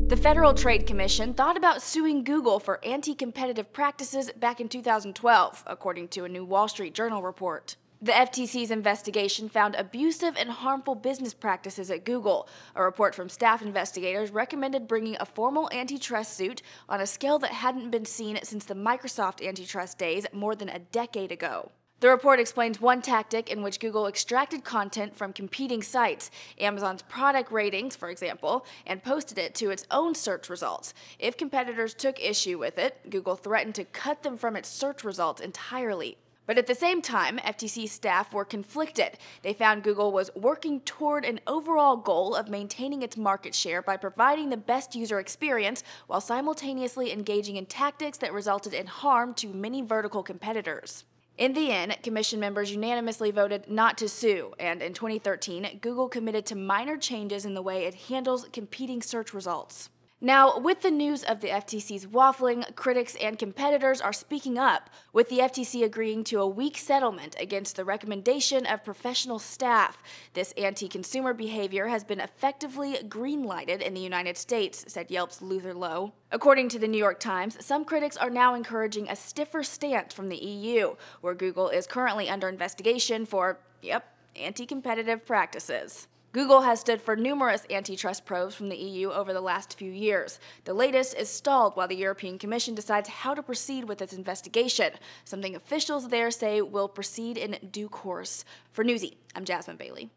The Federal Trade Commission thought about suing Google for anti-competitive practices back in 2012, according to a new Wall Street Journal report. The FTC's investigation found abusive and harmful business practices at Google. A report from staff investigators recommended bringing a formal antitrust suit on a scale that hadn't been seen since the Microsoft antitrust days more than a decade ago. The report explains one tactic in which Google extracted content from competing sites, Amazon's product ratings, for example, and posted it to its own search results. If competitors took issue with it, Google threatened to cut them from its search results entirely. But at the same time, FTC staff were conflicted. They found Google was working toward an overall goal of maintaining its market share by providing the best user experience while simultaneously engaging in tactics that resulted in harm to many vertical competitors. In the end, Commission members unanimously voted not to sue, and in 2013, Google committed to minor changes in the way it handles competing search results. Now, with the news of the FTC's waffling, critics and competitors are speaking up, with the FTC agreeing to a weak settlement against the recommendation of professional staff. This anti-consumer behavior has been effectively green-lighted in the United States, said Yelp's Luther Lowe. According to the New York Times, some critics are now encouraging a stiffer stance from the EU, where Google is currently under investigation for, anti-competitive practices. Google has stood for numerous antitrust probes from the EU over the last few years. The latest is stalled while the European Commission decides how to proceed with its investigation, something officials there say will proceed in due course. For Newsy, I'm Jasmine Bailey.